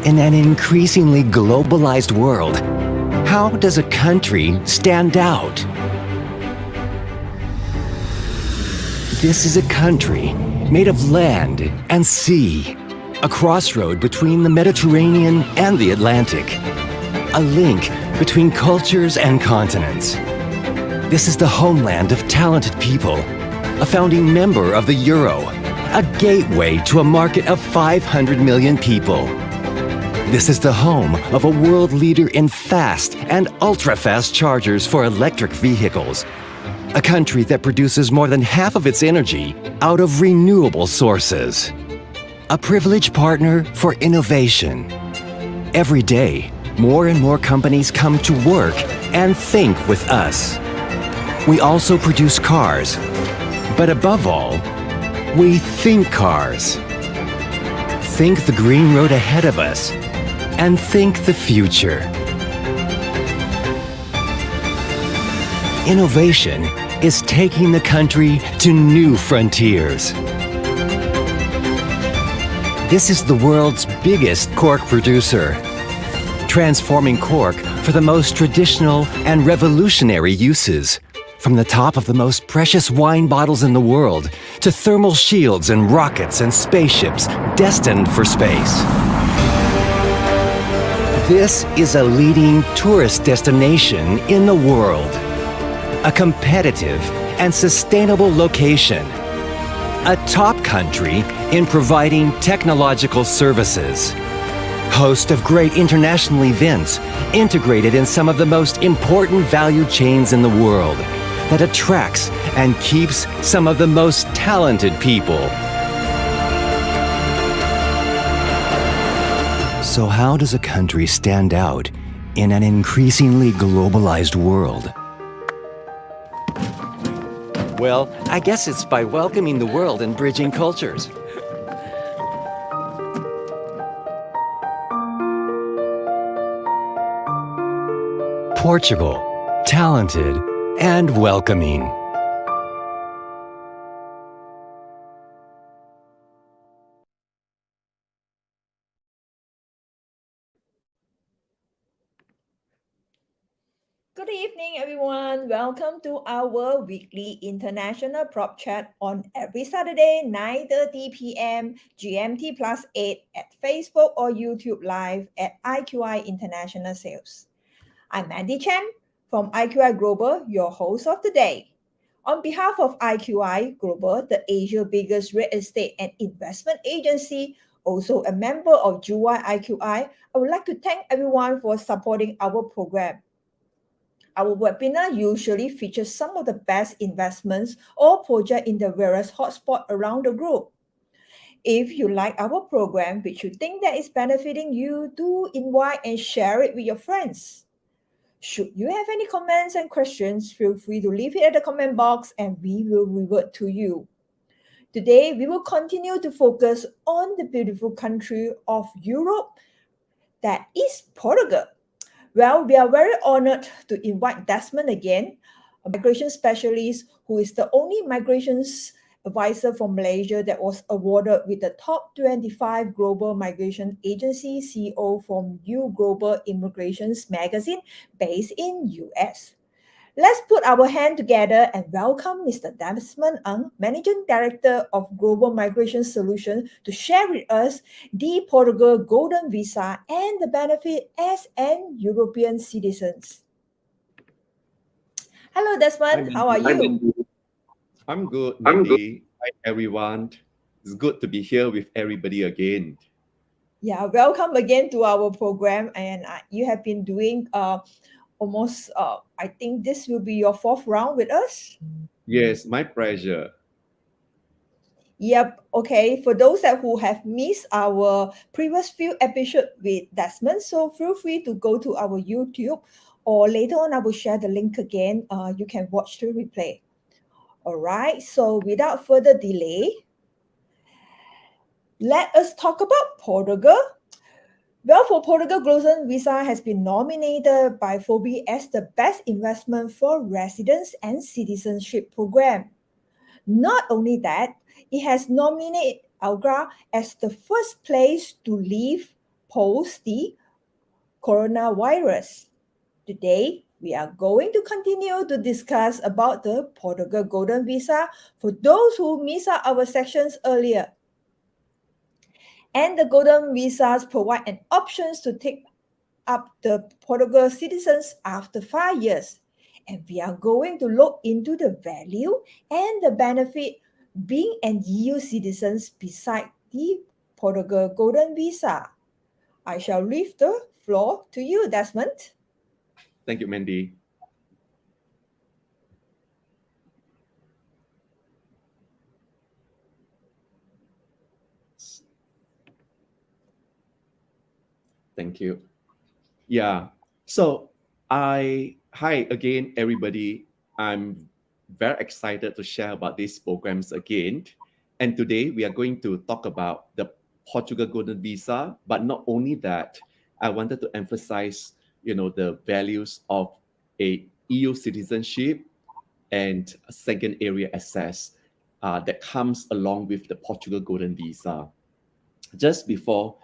In an increasingly globalized world, how does a country stand out? This is a country made of land and sea, a crossroad between the Mediterranean and the Atlantic, a link between cultures and continents. This is the homeland of talented people, a founding member of the Euro, a gateway to a market of 500 million people. This is the home of a world leader in fast and ultra-fast chargers for electric vehicles, a country that produces more than half of its energy out of renewable sources. A privileged partner for innovation. Every day, more and more companies come to work and think with us. We also produce cars, but above all, we think cars. Think the green road ahead of us, and think the future. Innovation is taking the country to new frontiers. This is the world's biggest cork producer, transforming cork for the most traditional and revolutionary uses, from the top of the most precious wine bottles in the world to thermal shields and rockets and spaceships destined for space. This is a leading tourist destination in the world, a competitive and sustainable location, a top country in providing technological services, host of great international events integrated in some of the most important value chains in the world, that attracts and keeps some of the most talented people. So how does a country stand out in an increasingly globalized world? Well, I guess it's by welcoming the world and bridging cultures. Portugal, talented and welcoming. Good evening, everyone. Welcome to our weekly international prop chat on every Saturday, 9:30 p.m. GMT plus 8 at Facebook or YouTube Live at IQI International Sales. I'm Mandy Chen from IQI Global, your host of the day. On behalf of IQI Global, the Asia's biggest real estate and investment agency, also a member of JUI IQI, I would like to thank everyone for supporting our program. Our webinar usually features some of the best investments or projects in the various hotspots around the globe. If you like our program, which you think that is benefiting you, do invite and share it with your friends. Should you have any comments and questions, feel free to leave it at the comment box and we will revert to you. Today, we will continue to focus on the beautiful country of Europe, that is Portugal. Well, we are very honored to invite Desmond again, a migration specialist who is the only migrations advisor from Malaysia that was awarded with the top 25 global migration agency CEO from New Global Immigrations magazine based in US. Let's put our hand together and welcome Mr. Desmond Ang, Managing Director of Global Migration Solutions, to share with us the Portugal Golden Visa and the benefit as an European citizens. Hello, Desmond. How are you? I'm good, Mandy. Hi, everyone. It's good to be here with everybody again. Yeah, welcome again to our program. And you have been doing almost, I think this will be your fourth round with us. Yes, my pleasure. Yep. Okay. For those who have missed our previous few episodes with Desmond, so feel free to go to our YouTube, or later on I will share the link again. You can watch the replay. All right. So without further delay, let us talk about Portugal. Well, for Portugal, Golden Visa has been nominated by Forbes as the best investment for residence and citizenship program. Not only that, it has nominated Algarve as the first place to live post the coronavirus. Today, we are going to continue to discuss about the Portugal Golden Visa for those who missed out our sections earlier. And the Golden Visas provide an options to take up the Portugal citizens after 5 years. And we are going to look into the value and the benefit being an EU citizen beside the Portugal Golden Visa. I shall leave the floor to you, Desmond. Thank you, Mandy. Thank you. Yeah. So hi again, everybody. I'm very excited to share about these programs again. And today we are going to talk about the Portugal Golden Visa. But not only that, I wanted to emphasize, the values of a EU citizenship and a second area access that comes along with the Portugal Golden Visa. Just before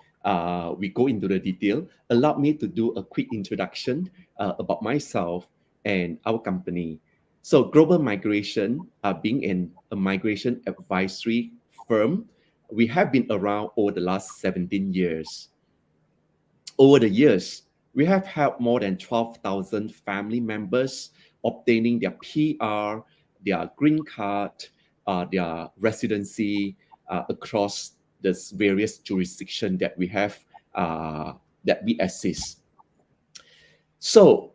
we go into the detail, allow me to do a quick introduction about myself and our company. So Global Migration, being a migration advisory firm, we have been around over the last 17 years. Over the years, we have helped more than 12,000 family members obtaining their PR, their green card, their residency across the various jurisdictions that we have, that we assist. So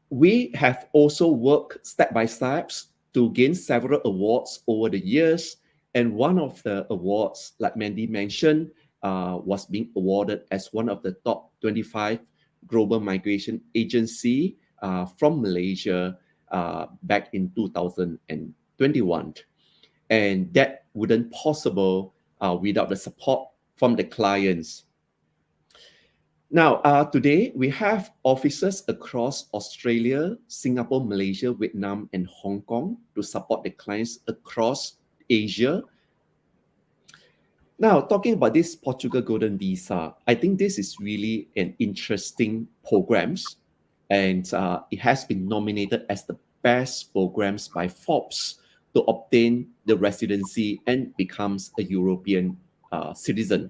we have also worked step by steps to gain several awards over the years. And one of the awards, like Mandy mentioned, was being awarded as one of the top 25 global migration agency from Malaysia back in 2021. And that wouldn't possible without the support from the clients. Now, today we have offices across Australia, Singapore, Malaysia, Vietnam, and Hong Kong to support the clients across Asia. Now, talking about this Portugal Golden Visa, I think this is really an interesting program, and it has been nominated as the best programs by Forbes to obtain the residency and becomes a European citizen.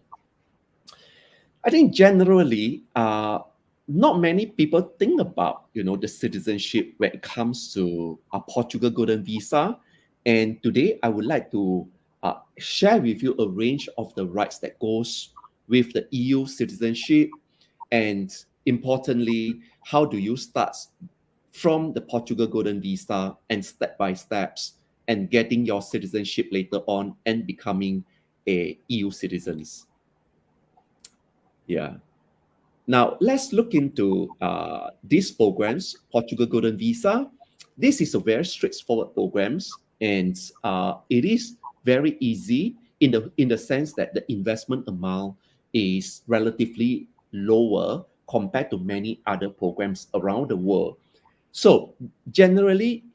I think generally, not many people think about the citizenship when it comes to a Portugal Golden Visa. And today, I would like to share with you a range of the rights that goes with the EU citizenship, and importantly, how do you start from the Portugal Golden Visa and step by steps and getting your citizenship later on and becoming a EU citizens. Yeah. Now, let's look into these programs, Portugal Golden Visa. This is a very straightforward programs, and it is very easy in the sense that the investment amount is relatively lower compared to many other programs around the world. So generally,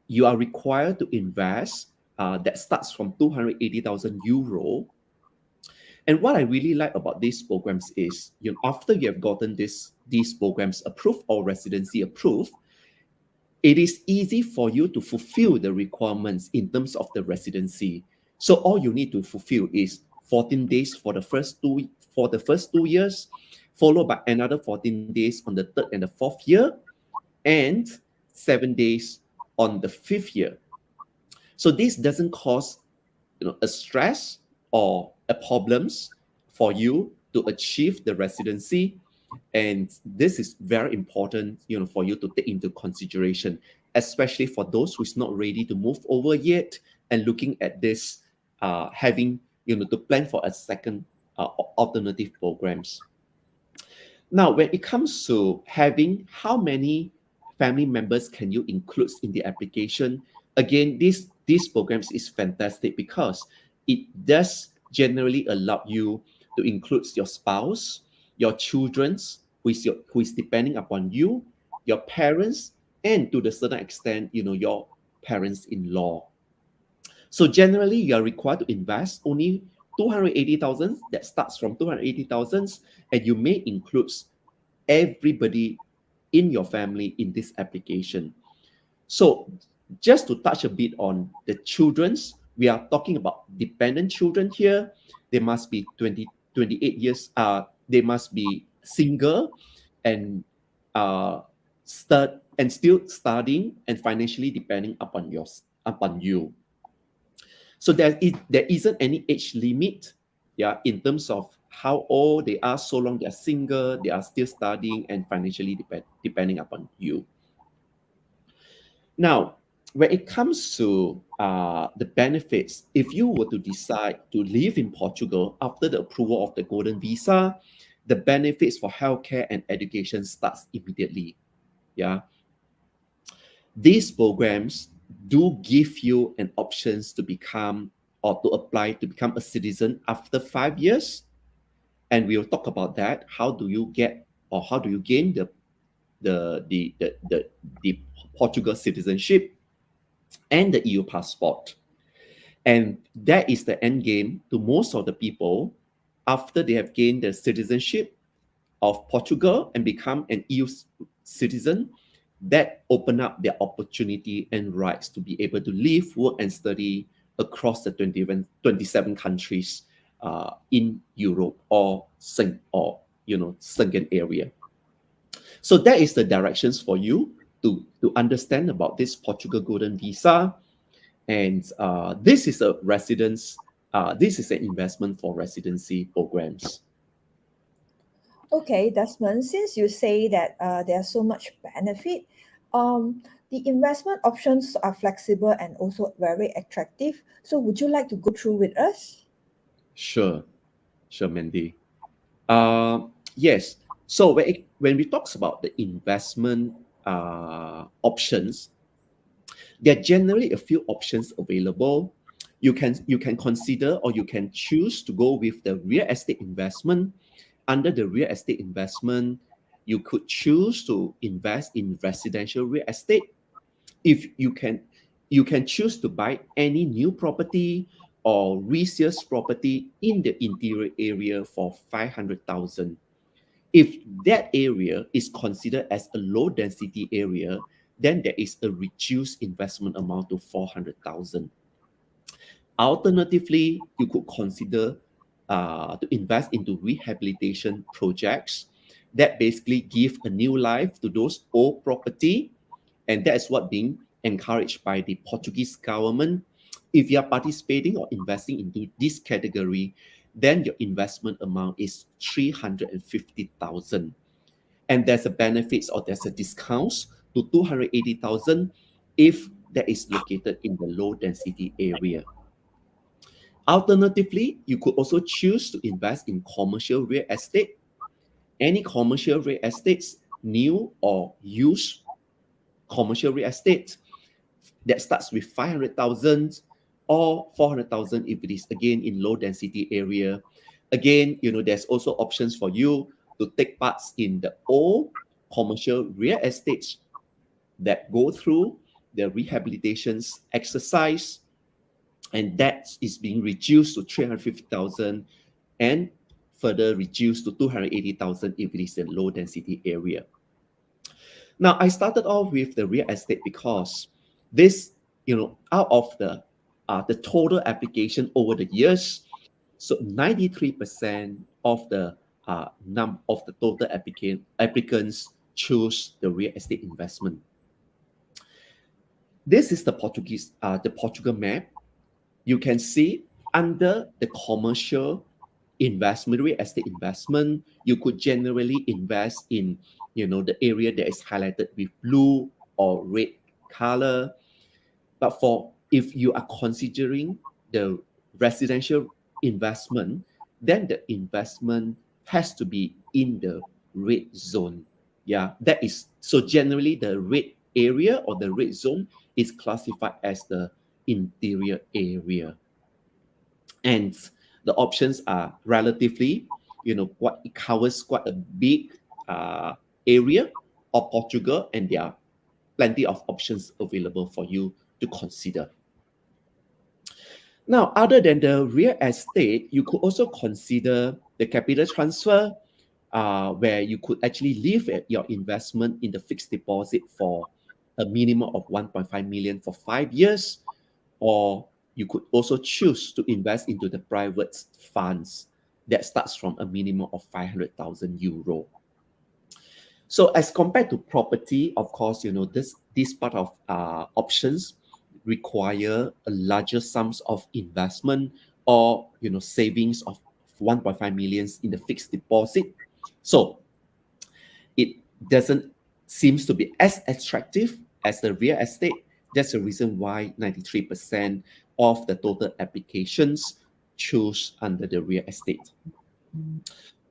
you are required to invest that starts from 280,000 euro. And what I really like about these programs is, after you have gotten these programs approved or residency approved, it is easy for you to fulfill the requirements in terms of the residency. So all you need to fulfill is 14 days for the first 2 years, followed by another 14 days on the third and the fourth year, and 7 days on the fifth year. So this doesn't cause a stress or a problems for you to achieve the residency. And this is very important, for you to take into consideration, especially for those who's not ready to move over yet and looking at this, having, to plan for a second alternative programs. Now, when it comes to having how many family members can you include in the application, again, these programs is fantastic because it does generally allow you to include your spouse, your children, who is depending upon you, your parents, and to the certain extent, your parents-in-law. So generally, you are required to invest only 280,000. That starts from 280,000, and you may include everybody in your family in this application. So just to touch a bit on the children's, we are talking about dependent children here. They must be 28 years. They must be single, and still studying and financially depending upon you. So there isn't any age limit, yeah, in terms of how old they are. So long they are single, they are still studying and financially depending upon you. Now, when it comes to the benefits, if you were to decide to live in Portugal after the approval of the Golden Visa, the benefits for healthcare and education starts immediately. Yeah, these programs do give you an options to become or to apply to become a citizen after 5 years, and we'll talk about that. How do you get or how do you gain the Portugal citizenship and the EU passport? And that is the end game to most of the people after they have gained the citizenship of Portugal and become an EU citizen. That open up their opportunity and rights to be able to live, work, and study across the 27 countries in Europe or Schengen area. So that is the directions for you to understand about this Portugal Golden Visa. And this is a this is an investment for residency programs. Okay, Desmond, since you say that there's so much benefit, the investment options are flexible and also very attractive. So would you like to go through with us? Sure, Mandy. Yes. So when we talk about the investment options, there are generally a few options available. You can consider or you can choose to go with the real estate investment. Under the real estate investment, you could choose to invest in residential real estate. If you can choose to buy any new property or resale property in the interior area for 500,000. If that area is considered as a low density area, then there is a reduced investment amount to 400,000. Alternatively, you could consider to invest into rehabilitation projects that basically give a new life to those old property, and that is what being encouraged by the Portuguese government. If you are participating or investing into this category, then your investment amount is 350,000, and there's a benefits or there's a discounts to 280,000 if that is located in the low density area. Alternatively, you could also choose to invest in commercial real estate. Any commercial real estates, new or used commercial real estate, that starts with 500,000 or 400,000 if it is again in low density area. Again, there's also options for you to take parts in the old commercial real estates that go through the rehabilitations exercise, and that is being reduced to 350,000 and further reduced to 280,000 if it is a low density area. Now, I started off with the real estate because this, out of the total application over the years, so 93% of the of the total applicants choose the real estate investment. This is the Portugal map. You can see under the commercial investment, real estate investment, you could generally invest in, the area that is highlighted with blue or red color. But if you are considering the residential investment, then the investment has to be in the red zone. Yeah, that is, so generally the red area or the red zone is classified as the interior area. And the options are relatively, what it covers quite a big area of Portugal, and there are plenty of options available for you to consider. Now, other than the real estate, you could also consider the capital transfer, where you could actually leave your investment in the fixed deposit for a minimum of 1.5 million for 5 years, or you could also choose to invest into the private funds that starts from a minimum of 500,000 euro. So as compared to property, of course, this part of options require a larger sums of investment or savings of 1.5 millions in the fixed deposit. So it doesn't seems to be as attractive as the real estate. That's the reason why 93% of the total applications choose under the real estate.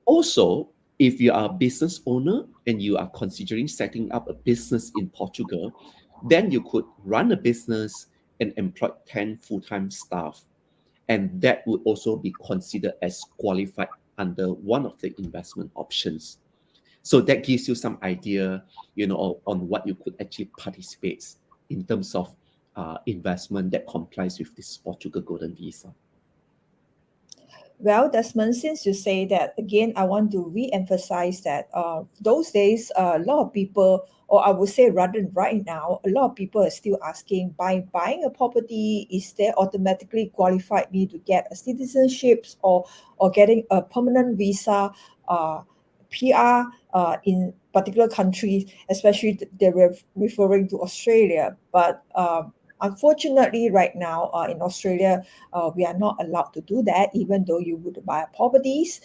Also, if you are a business owner and you are considering setting up a business in Portugal, then you could run a business and employ 10 full-time staff. And that would also be considered as qualified under one of the investment options. So that gives you some idea, on what you could actually participate in terms of investment that complies with this Portugal Golden Visa. Well, Desmond, since you say that, again, I want to re-emphasize that those days, a lot of people, or I would say rather right now, a lot of people are still asking, by buying a property, is there automatically qualified me to get a citizenship or getting a permanent visa, PR in particular countries, especially they were referring to Australia. But unfortunately, right now in Australia, we are not allowed to do that, even though you would buy properties.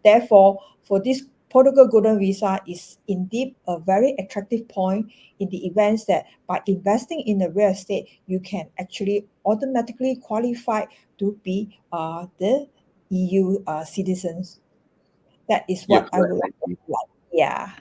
Therefore, for this Portugal Golden Visa is indeed a very attractive point in the events that by investing in the real estate, you can actually automatically qualify to be the EU citizens. That is You're what I would correct. like. Yeah.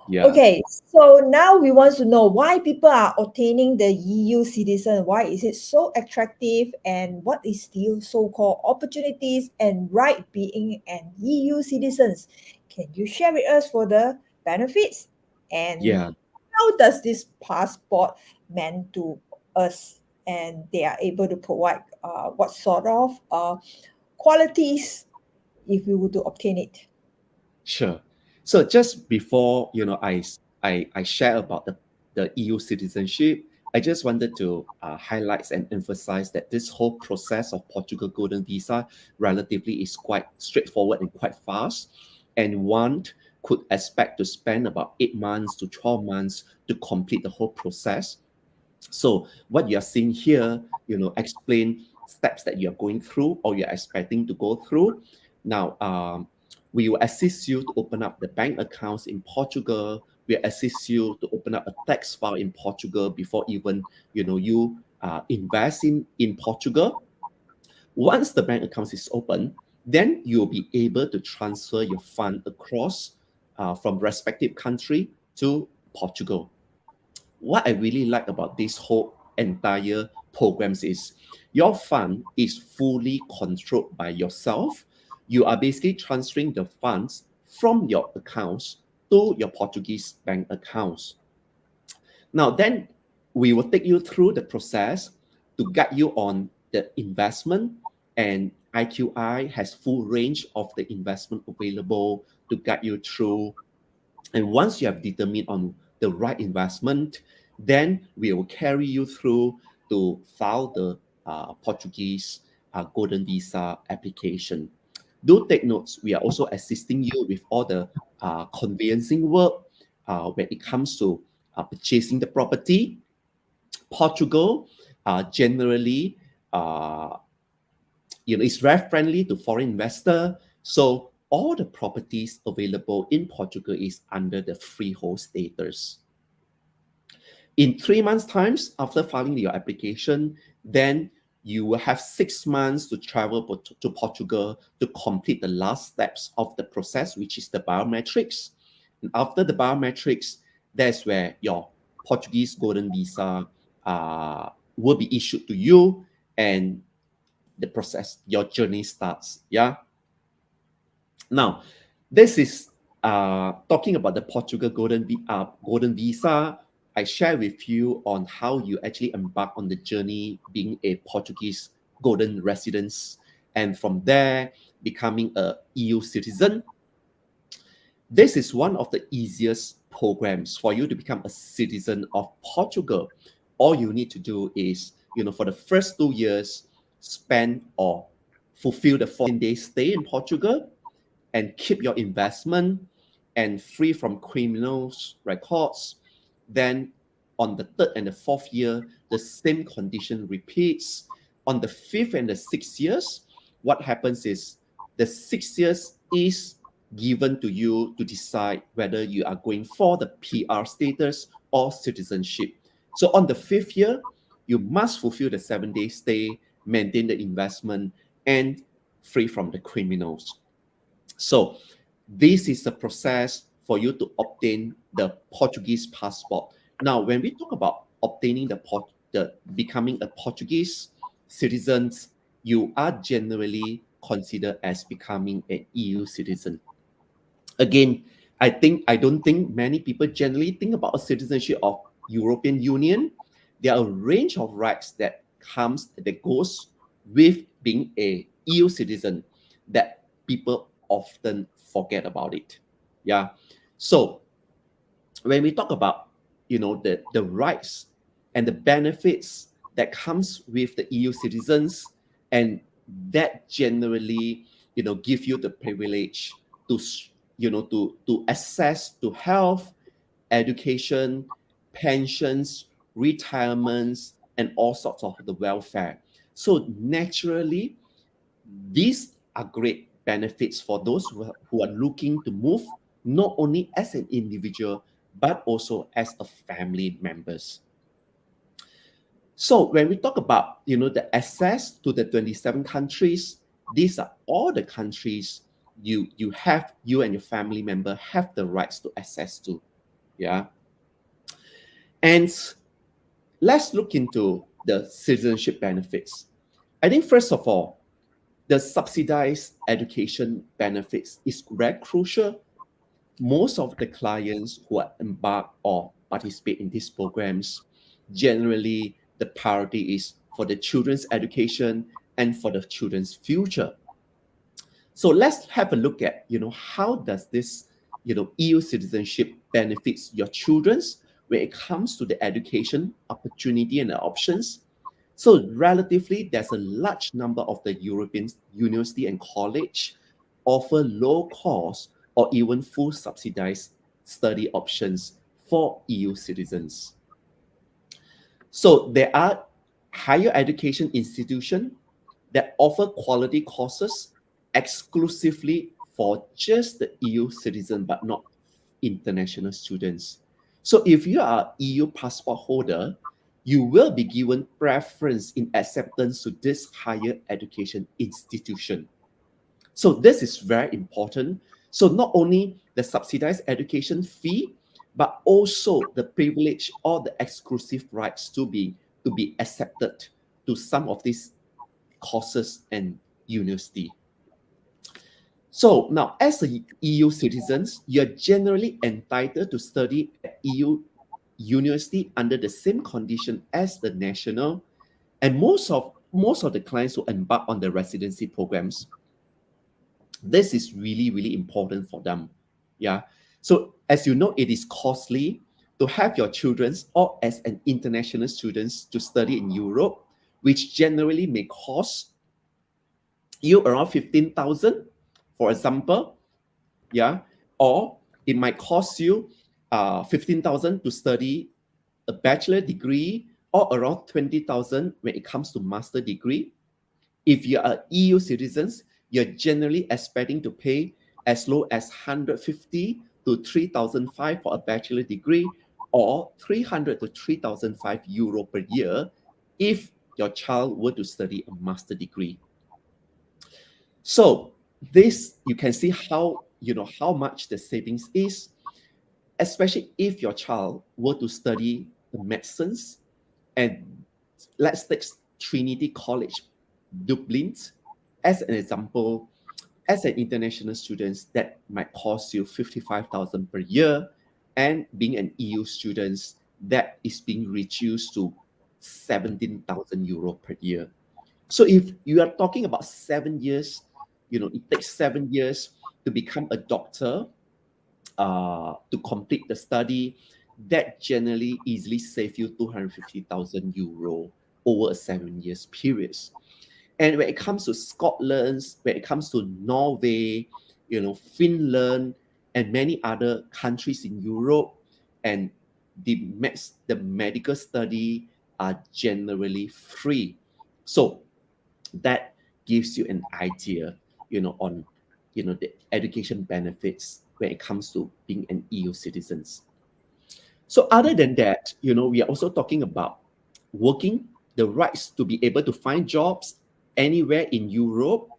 Yeah, Okay, so now we want to know why people are obtaining the EU citizen. Why is it so attractive, and what is the so-called opportunities and right being an EU citizens? Can you share with us for the benefits, and yeah, how does this passport meant to us, and they are able to provide what sort of qualities if we were to obtain it? sure. So just before I share about the EU citizenship, I just wanted to highlight and emphasize that this whole process of Portugal Golden Visa relatively is quite straightforward and quite fast, and one could expect to spend about 8 months to 12 months to complete the whole process. So what you are seeing here, explain steps that you're going through or you're expecting to go through. Now, we will assist you to open up the bank accounts in Portugal. We'll assist you to open up a tax file in Portugal before even, you invest in Portugal. Once the bank account is open, then you'll be able to transfer your fund across from respective country to Portugal. What I really like about this whole entire programs is your fund is fully controlled by yourself. You are basically transferring the funds from your accounts to your Portuguese bank accounts. Now, then we will take you through the process to guide you on the investment, and IQI has full range of the investment available to guide you through. And once you have determined on the right investment, then we will carry you through to file the Portuguese Golden Visa application. Do take notes, we are also assisting you with all the conveyancing work when it comes to purchasing the property. Portugal generally is very friendly to foreign investor. So all the properties available in Portugal is under the freehold status. In 3 months' times after filing your application, then you will have 6 months to travel to Portugal to complete the last steps of the process, which is the biometrics. And after the biometrics, that's where your Portuguese Golden Visa will be issued to you, and the process, your journey starts. Yeah. Now, this is talking about the Portugal Golden Visa. I share with you on how you actually embark on the journey being a Portuguese golden resident, and from there becoming a EU citizen. This is one of the easiest programs for you to become a citizen of Portugal. All you need to do is, for the first 2 years, spend or fulfill the 14-day stay in Portugal and keep your investment. and free from criminals records. Then on the third and the fourth year, the same condition repeats. On the fifth and the 6 years, what happens is the 6 years is given to you to decide whether you are going for the PR status or citizenship. So on the fifth year, you must fulfill the 7-day stay, maintain the investment, and free from the criminals. So this is the process for you to obtain the Portuguese passport. Now, when we talk about obtaining the becoming a Portuguese citizen, you are generally considered as becoming an EU citizen. Again, I don't think many people generally think about a citizenship of European Union. There are a range of rights that goes with being a EU citizen that people often forget about it. Yeah. So when we talk about the rights and the benefits that comes with the EU citizens, and that generally give you the privilege to to access to health, education, pensions, retirements, and all sorts of the welfare. So naturally, these are great benefits for those who are looking to move not only as an individual but also as a family members. So when we talk about the access to the 27 countries, these are all the countries you and your family member have the rights to access to. Yeah. And let's look into the citizenship benefits. I think first of all, the subsidized education benefits is very crucial. Most of the clients who are embarked or participate in these programs, generally the priority is for the children's education and for the children's future. So let's have a look at how does this EU citizenship benefits your children's when it comes to the education opportunity and the options. So relatively, there's a large number of the European university and college offer low cost or even full subsidized study options for EU citizens. So there are higher education institutions that offer quality courses exclusively for just the EU citizen, but not international students. So if you are an EU passport holder, you will be given preference in acceptance to this higher education institution. So this is very important. So not only the subsidized education fee, but also the privilege or the exclusive rights to be accepted to some of these courses and university. So now, as a EU citizens, you're generally entitled to study at EU university under the same condition as the national, and most of the clients who embark on the residency programs, this is really, really important for them. Yeah. So as you know, it is costly to have your children or as an international students to study in Europe, which generally may cost you around 15,000, for example. Yeah. Or it might cost you 15,000 to study a bachelor degree, or around 20,000 when it comes to master degree. If you are EU citizens, you're generally expecting to pay as low as 150 to 3,005 for a bachelor degree, or 300 to 3,005 euro per year if your child were to study a master degree. So this, you can see how much the savings is, especially if your child were to study the medicines. And let's take Trinity College, Dublin, as an example. As an international student, that might cost you 55,000 per year, and being an EU student, that is being reduced to 17,000 euro per year. So if you are talking about 7 years, it takes 7 years to become a doctor, to complete the study, that generally easily save you 250,000 euro over a 7 years period. And when it comes to Scotland, when it comes to Norway, Finland, and many other countries in Europe, and the medical study are generally free. So that gives you an idea, on, the education benefits when it comes to being an EU citizens. So other than that, we are also talking about working, the rights to be able to find jobs anywhere in Europe.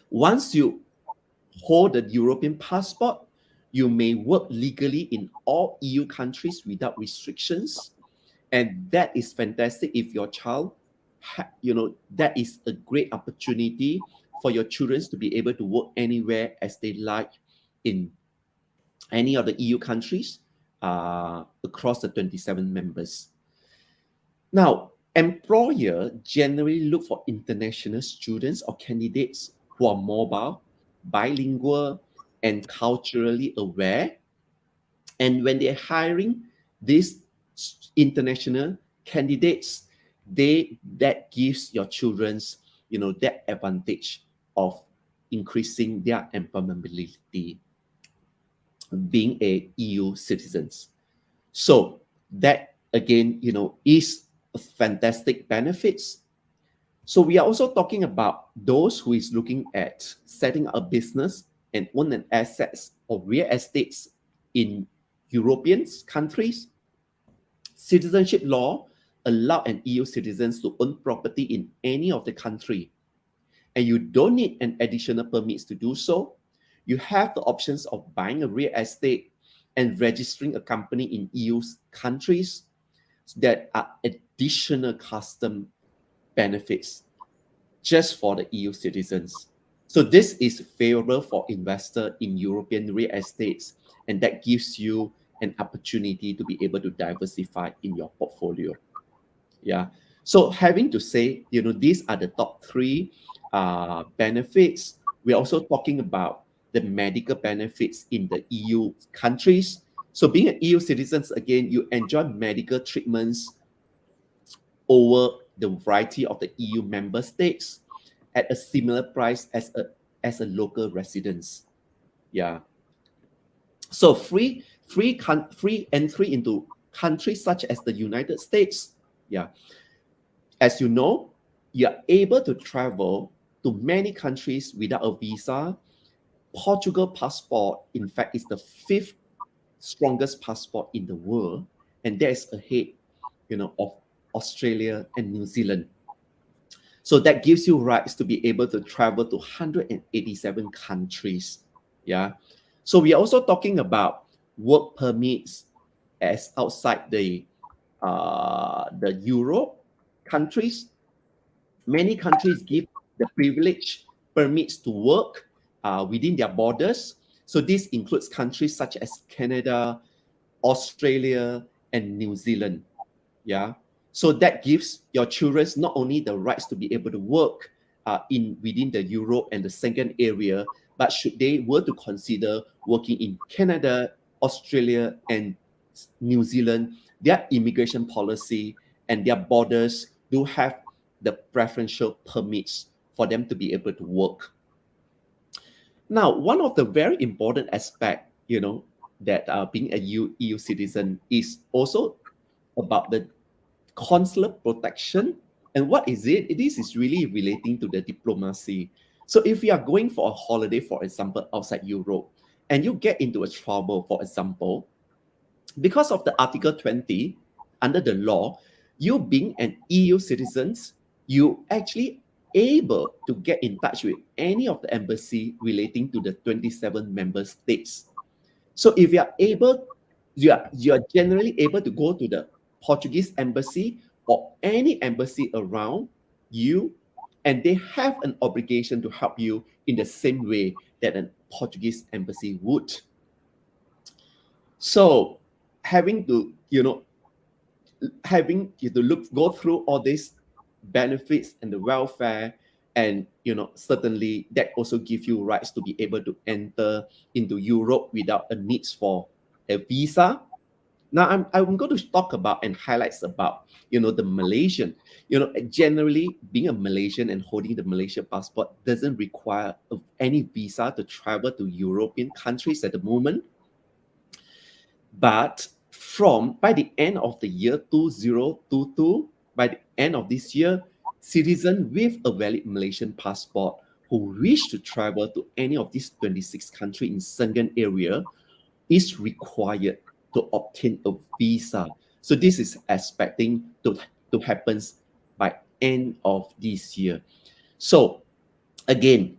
Once you hold a European passport, you may work legally in all EU countries without restrictions. And that is fantastic if your child, that is a great opportunity for your children to be able to work anywhere as they like in any of the EU countries across the 27 members. Now, employer generally look for international students or candidates who are mobile, bilingual, and culturally aware. And when they're hiring these international candidates, that gives your children's, that advantage of increasing their employability, being a EU citizens. So that again, is a fantastic benefits. So we are also talking about those who is looking at setting up a business and own an assets or real estates in European countries. Citizenship law allow an EU citizens to own property in any of the country, and you don't need an additional permits to do so. You have the options of buying a real estate and registering a company in EU countries. That are additional custom benefits just for the EU citizens. So this is favorable for investor in European real estates, and that gives you an opportunity to be able to diversify in your portfolio. Yeah. So having to say, these are the top three benefits. We're also talking about the medical benefits in the EU countries. So being an EU citizens, again, you enjoy medical treatments over the variety of the EU member states at a similar price as a local residence. Yeah. So free entry into countries such as the United States. Yeah. As you know, you are able to travel to many countries without a visa. Portugal passport, in fact, is the 5th strongest passport in the world, and that is ahead, of Australia and New Zealand. So that gives you rights to be able to travel to 187 countries. Yeah. So we are also talking about work permits as outside the Europe countries. Many countries give the privilege permits to work within their borders. So this includes countries such as Canada, Australia, and New Zealand. Yeah. So that gives your children not only the rights to be able to work within the Europe and the Schengen area, but should they were to consider working in Canada, Australia, and New Zealand, their immigration policy and their borders do have the preferential permits for them to be able to work. Now, one of the very important aspects, that being a EU citizen is also about the consular protection. And what is it? This is really relating to the diplomacy. So if you are going for a holiday, for example, outside Europe, and you get into a trouble, for example, because of the Article 20, under the law, you being an EU citizen, you actually able to get in touch with any of the embassy relating to the 27 member states. So if you are able, you are generally able to go to the Portuguese embassy or any embassy around you, and they have an obligation to help you in the same way that a Portuguese embassy would. So having to, go through all these benefits and the welfare, and certainly that also gives you rights to be able to enter into Europe without a need for a visa. Now I'm going to talk about and highlights about the Malaysian. Generally being a Malaysian and holding the Malaysian passport doesn't require any visa to travel to European countries at the moment. But by the end of the year 2022, by the end of this year, citizens with a valid Malaysian passport who wish to travel to any of these 26 countries in Schengen area is required to obtain a visa. So this is expecting to happen by end of this year. So again,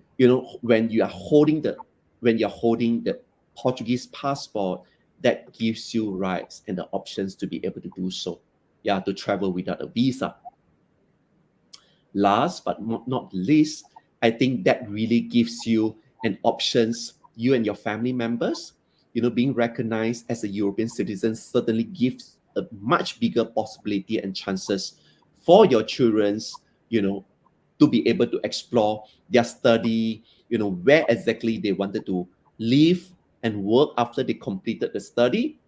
when you're holding the Portuguese passport, that gives you rights and the options to be able to do so. Yeah, to travel without a visa. Last but not least, I think that really gives you an options, you and your family members, being recognized as a European citizen certainly gives a much bigger possibility and chances for your children's, to be able to explore their study, where exactly they wanted to live and work after they completed the study.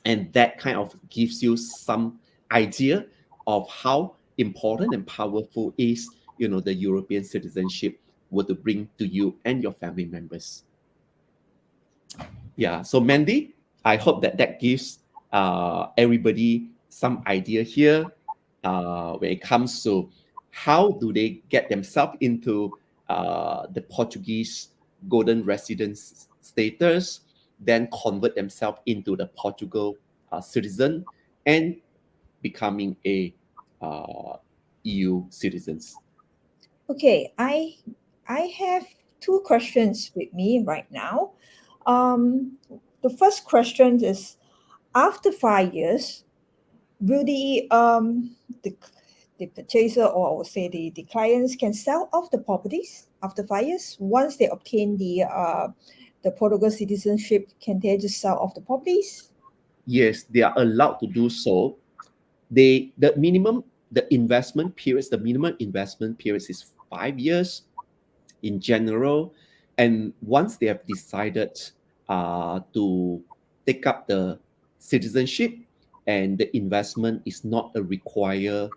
And that kind of gives you some idea of how important and powerful is, the European citizenship were to bring to you and your family members. Yeah, so Mandy, I hope that gives everybody some idea here when it comes to how do they get themselves into the Portuguese golden residence status, then convert themselves into the Portugal citizen and becoming a EU citizens. Okay, I have two questions with me right now. The first question is, after 5 years, will the purchaser, or I would say the clients, can sell off the properties after 5 years once they obtain the Portugal citizenship? Can they just sell off the properties? Yes, they are allowed to do so. The minimum investment periods is 5 years in general, and once they have decided to take up the citizenship, and the investment is not a requirement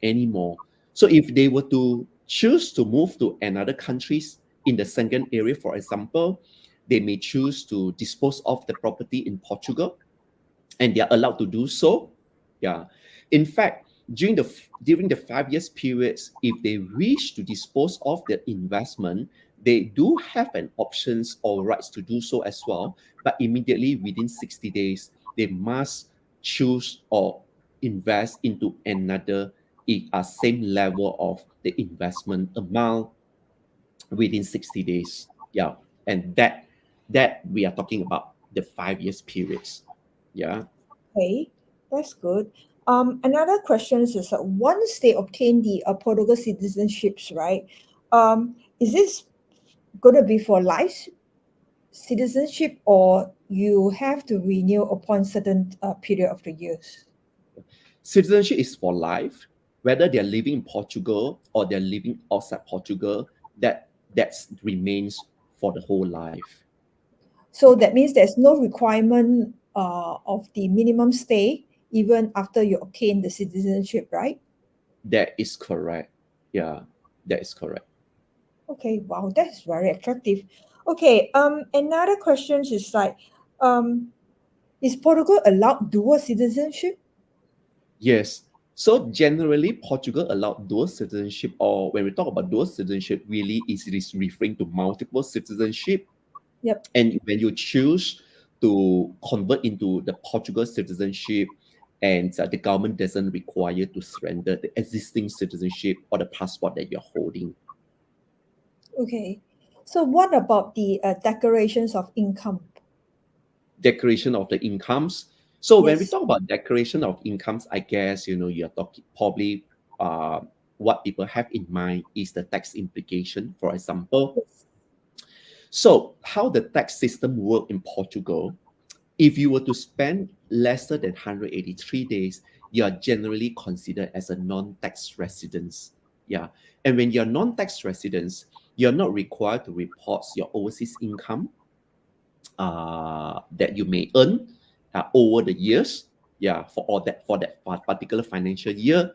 anymore. So if they were to choose to move to another countries in the Schengen area, for example, they may choose to dispose of the property in Portugal, and they are allowed to do so. Yeah. In fact, during the 5 years periods, if they wish to dispose of their investment, they do have an options or rights to do so as well. But immediately within 60 days, they must choose or invest into another same level of the investment amount within 60 days. Yeah. And that we are talking about the 5 years periods. Yeah. Okay, that's good. Another question is that once they obtain the Portugal citizenships, right? Is this going to be for life citizenship, or you have to renew upon certain period of the years? Citizenship is for life, whether they're living in Portugal or they're living outside Portugal, that remains for the whole life. So that means there's no requirement of the minimum stay even after you obtain the citizenship, right? That is correct. Yeah, that is correct. Okay, wow, that's very attractive. Okay, another question is like, um, is Portugal allowed dual citizenship? Yes. So generally, Portugal allowed dual citizenship, or when we talk about dual citizenship, really it is referring to multiple citizenship. Yep. And when you choose to convert into the Portugal citizenship, and the government doesn't require to surrender the existing citizenship or the passport that you're holding. Okay. So what about the declarations of income? Declaration of the incomes. So when we Yes. talk about declaration of incomes, I guess you're talking probably what people have in mind is the tax implication, for example. Yes. So how the tax system work in Portugal, if you were to spend lesser than 183 days, you are generally considered as a non-tax resident. Yeah. And when you're non-tax residents, you're not required to report your overseas income that you may earn over the years, for that particular financial year.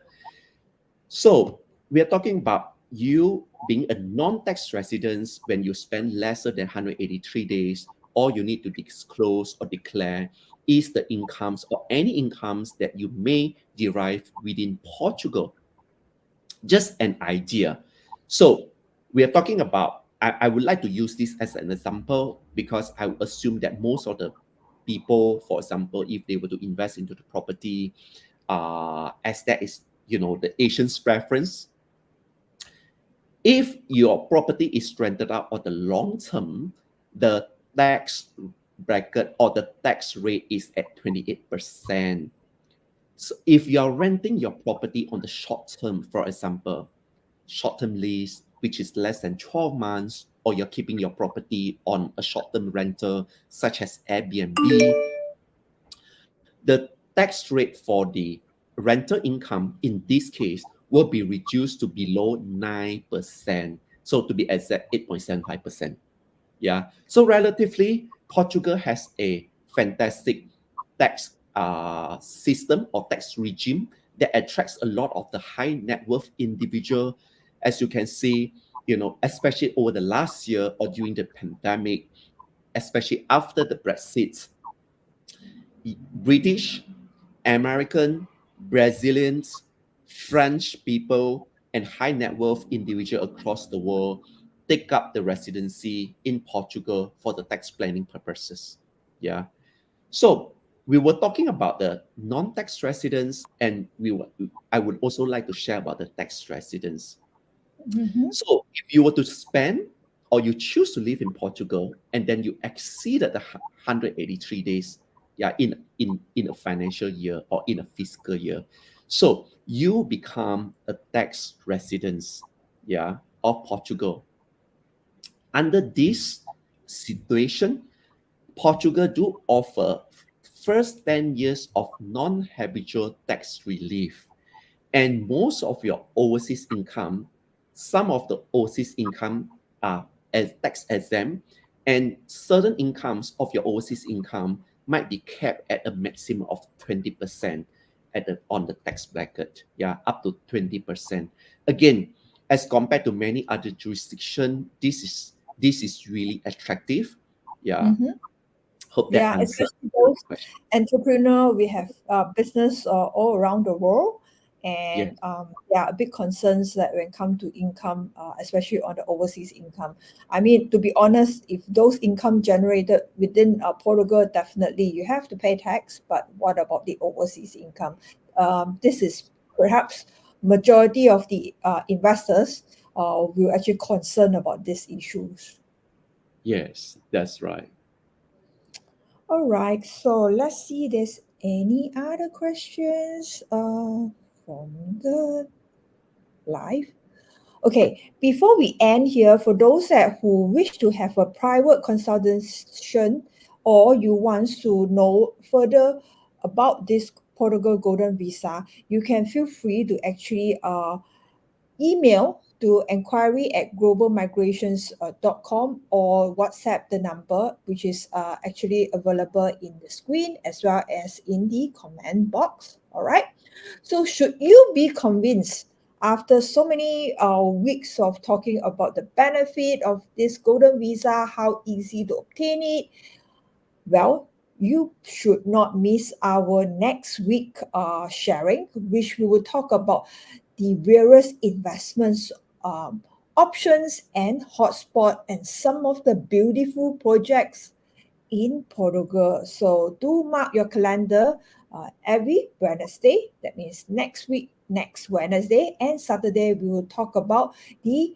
So we are talking about you being a non-tax resident when you spend lesser than 183 days. All you need to disclose or declare is the incomes or any incomes that you may derive within Portugal. Just an idea. So we are talking about, I would like to use this as an example because I would assume that most of the people, for example, if they were to invest into the property, as that is, the Asian's preference, if your property is rented out on the long term, the tax bracket or the tax rate is at 28%. So if you're renting your property on the short term, for example, short-term lease, which is less than 12 months, or you're keeping your property on a short-term rental, such as Airbnb, the tax rate for the rental income in this case will be reduced to below 9%. So to be exact, 8.75%. Yeah. So relatively, Portugal has a fantastic tax system or tax regime that attracts a lot of the high net worth individual. As you can see, especially over the last year or during the pandemic, especially after the Brexit, British, American, Brazilians, French people, and high net worth individuals across the world take up the residency in Portugal for the tax planning purposes. Yeah. So we were talking about the non-tax residents, and I would also like to share about the tax residents. Mhm. So if you were to spend or you choose to live in Portugal and then you exceeded the 183 days, in a financial year or in a fiscal year, so you become a tax resident, of Portugal. Under this situation, Portugal do offer first 10 years of non-habitual tax relief, and most of your overseas income, some of the overseas income are as tax exempt, and certain incomes of your overseas income might be capped at a maximum of 20% on the tax bracket, up to 20%. Again, as compared to many other jurisdictions, this is really attractive. Mhm. Hope that Yeah, answered especially your those question. entrepreneur, we have business all around the world, Yes. and a big concerns that when it come to income, especially on the overseas income. I mean, to be honest, if those income generated within Portugal, definitely you have to pay tax. But what about the overseas income? This is perhaps majority of the investors will actually concern about these issues. Yes, that's right. All right, so let's see. There's any other questions from the live? Okay, before we end here, for those who wish to have a private consultation or you want to know further about this Portugal Golden Visa, you can feel free to actually email to enquiry@globalmigrations.com or WhatsApp the number, which is actually available in the screen as well as in the comment box. All right. So, should you be convinced after so many weeks of talking about the benefit of this golden visa, how easy to obtain it? Well, you should not miss our next week sharing, which we will talk about the various investments options and hotspot and some of the beautiful projects in Portugal. So do mark your calendar every Wednesday. That means next week, next Wednesday and Saturday, we will talk about the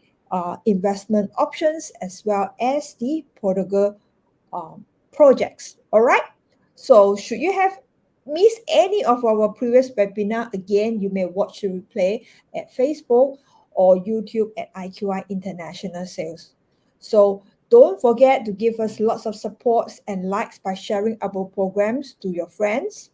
investment options as well as the Portugal projects. All right. So should you have missed any of our previous webinar, again, you may watch the replay at Facebook or YouTube at IQI International Sales. So don't forget to give us lots of supports and likes by sharing our programs to your friends.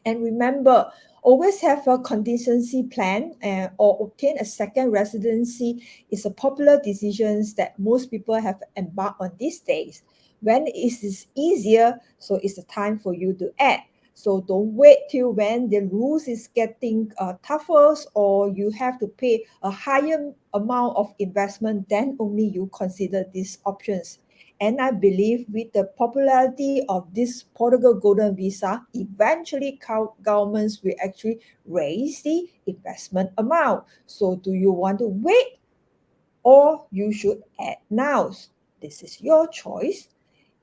And remember, always have a contingency plan or obtain a second residency is a popular decision that most people have embarked on these days. when it is easier, so it's the time for you to add. So don't wait till when the rules is getting tougher or you have to pay a higher amount of investment, then only you consider these options. And I believe with the popularity of this Portugal Golden Visa, eventually governments will actually raise the investment amount. So do you want to wait or you should add now? This is your choice.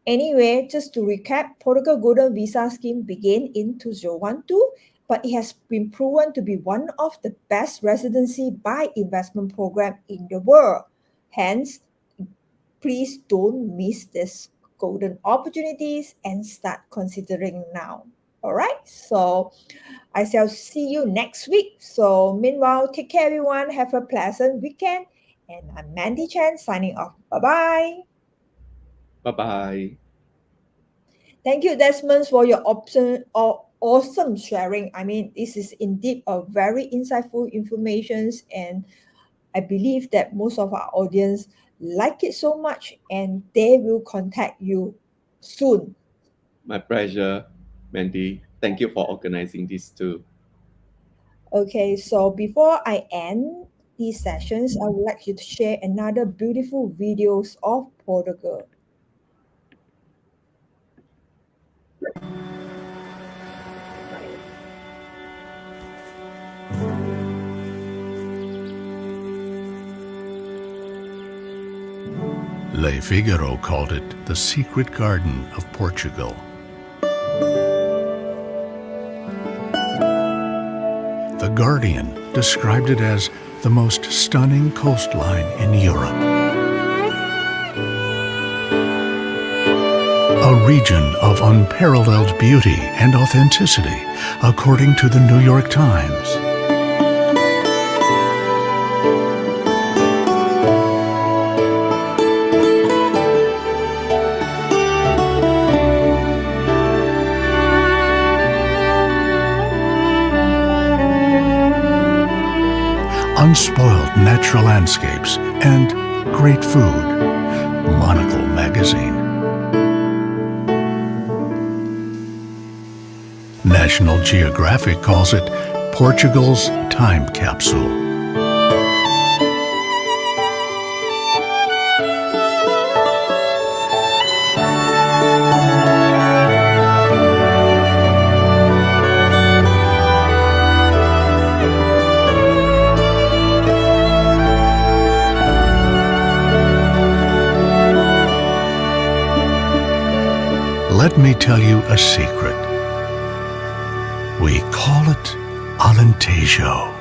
Anyway, just to recap, Portugal Golden Visa scheme began in 2012, but it has been proven to be one of the best residency by investment program in the world. Hence, please don't miss this golden opportunities and start considering now. All right, so I shall see you next week. So meanwhile, take care everyone. Have a pleasant weekend. And I'm Mandy Chan signing off. Bye-bye. Bye-bye. Thank you, Desmond, for your awesome sharing. I mean, this is indeed a very insightful information, and I believe that most of our audience like it so much, and they will contact you soon. My pleasure, Mandy. Thank you for organizing this too. Okay, so before I end these sessions, I would like you to share another beautiful videos of Portugal. Le Figaro called it the secret garden of Portugal. The Guardian described it as the most stunning coastline in Europe. A region of unparalleled beauty and authenticity, according to the New York Times. Unspoiled natural landscapes and great food. Monocle magazine. National Geographic calls it Portugal's time capsule. Let me tell you a secret. We call it Alentejo.